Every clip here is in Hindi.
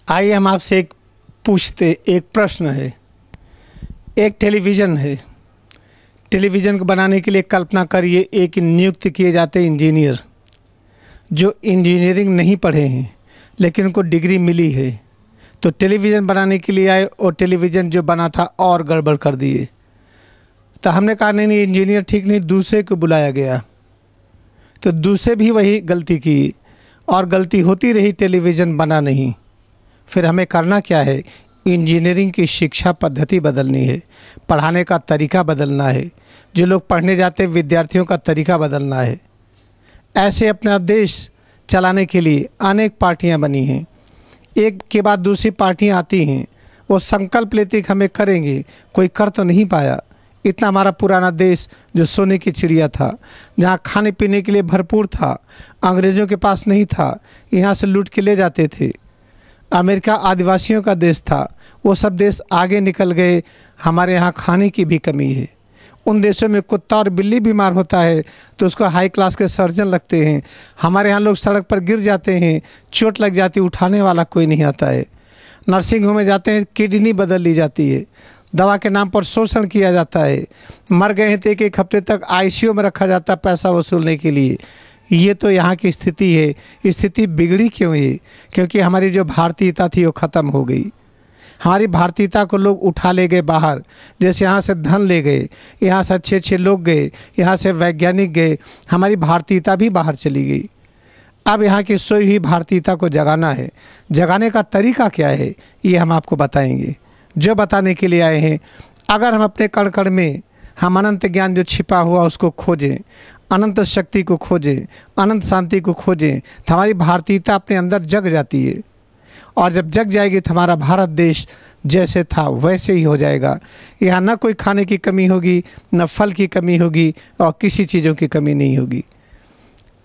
आइए हम आपसे एक प्रश्न है। एक टेलीविज़न है। टेलीविज़न को बनाने के लिए कल्पना करिए एक नियुक्त किए जाते इंजीनियर जो इंजीनियरिंग नहीं पढ़े हैं लेकिन उनको डिग्री मिली है, तो टेलीविज़न बनाने के लिए आए और टेलीविज़न जो बना था और गड़बड़ कर दिए। तो हमने कहा नहीं इंजीनियर ठीक नहीं, दूसरे को बुलाया गया तो दूसरे भी वही गलती की और गलती होती रही, टेलीविज़न बना नहीं। फिर हमें करना क्या है? इंजीनियरिंग की शिक्षा पद्धति बदलनी है, पढ़ाने का तरीका बदलना है, जो लोग पढ़ने जाते हैं विद्यार्थियों का तरीका बदलना है। ऐसे अपना देश चलाने के लिए अनेक पार्टियां बनी हैं, एक के बाद दूसरी पार्टियां आती हैं, वो संकल्प लेती कि हमें करेंगे, कोई कर तो नहीं पाया। इतना हमारा पुराना देश जो सोने की चिड़िया था, जहाँ खाने पीने के लिए भरपूर था, अंग्रेज़ों के पास नहीं था, यहाँ से लूट के ले जाते थे। अमेरिका आदिवासियों का देश था, वो सब देश आगे निकल गए, हमारे यहाँ खाने की भी कमी है। उन देशों में कुत्ता और बिल्ली बीमार होता है तो उसको हाई क्लास के सर्जन लगते हैं, हमारे यहाँ लोग सड़क पर गिर जाते हैं, चोट लग जाती, उठाने वाला कोई नहीं आता है। नर्सिंग होम में जाते हैं, किडनी बदल ली जाती है, दवा के नाम पर शोषण किया जाता है, मर गए हैं तो एक हफ्ते तक आईसीयू में रखा जाता है पैसा वसूलने के लिए। ये तो यहाँ की स्थिति है। स्थिति बिगड़ी क्यों है? क्योंकि हमारी जो भारतीयता थी वो ख़त्म हो गई। हमारी भारतीयता को लोग उठा ले गए बाहर, जैसे यहाँ से धन ले गए, यहाँ से अच्छे अच्छे लोग गए, यहाँ से वैज्ञानिक गए, हमारी भारतीयता भी बाहर चली गई। अब यहाँ की सोई हुई भारतीयता को जगाना है। जगाने का तरीका क्या है ये हम आपको बताएंगे, जो बताने के लिए आए हैं। अगर हम अपने कण कण में हम अनंत ज्ञान जो छिपा हुआ उसको खोजें, अनंत शक्ति को खोजें, अनंत शांति को खोजें, तो हमारी भारतीयता अपने अंदर जग जाती है। और जब जग जाएगी तो हमारा भारत देश जैसे था वैसे ही हो जाएगा। यहाँ न कोई खाने की कमी होगी, न फल की कमी होगी और किसी चीज़ों की कमी नहीं होगी।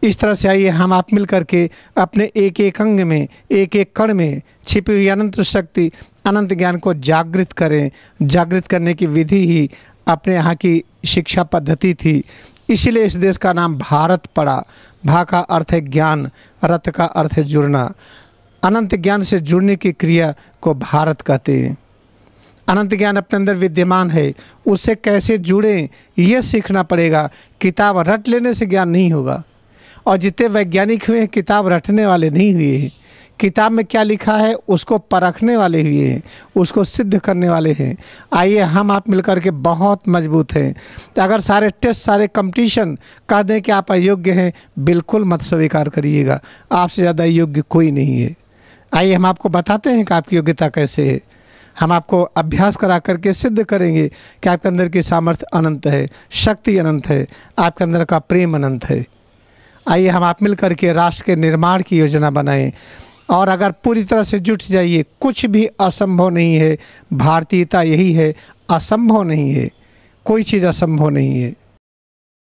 इस तरह से आइए हम आप मिल करके अपने एक एक अंग में, एक एक कण में छिपी हुई अनंत शक्ति, अनंत ज्ञान को जागृत करें। जागृत करने की विधि ही अपने यहाँ की शिक्षा पद्धति थी। इसीलिए इस देश का नाम भारत पड़ा। भा का अर्थ है ज्ञान, रत का अर्थ है जुड़ना। अनंत ज्ञान से जुड़ने की क्रिया को भारत कहते हैं। अनंत ज्ञान अपने अंदर विद्यमान है, उससे कैसे जुड़ें ये सीखना पड़ेगा। किताब रट लेने से ज्ञान नहीं होगा। और जितने वैज्ञानिक हुए हैं किताब रटने वाले नहीं हुए हैं। किताब में क्या लिखा है उसको परखने वाले हुए हैं, उसको सिद्ध करने वाले हैं। आइए हम आप मिलकर के बहुत मजबूत हैं। अगर सारे टेस्ट, सारे कंपटीशन कह दें कि आप अयोग्य हैं, बिल्कुल मत स्वीकार करिएगा। आपसे ज़्यादा योग्य कोई नहीं है। आइए हम आपको बताते हैं कि आपकी योग्यता कैसे है। हम आपको अभ्यास करा करके सिद्ध करेंगे कि आपके अंदर की सामर्थ्य अनंत है, शक्ति अनंत है, आपके अंदर का प्रेम अनंत है। आइए हम आप मिल करके राष्ट्र के निर्माण की योजना बनाएं। और अगर पूरी तरह से जुट जाइए, कुछ भी असंभव नहीं है। भारतीयता यही है, असंभव नहीं है, कोई चीज़ असंभव नहीं है।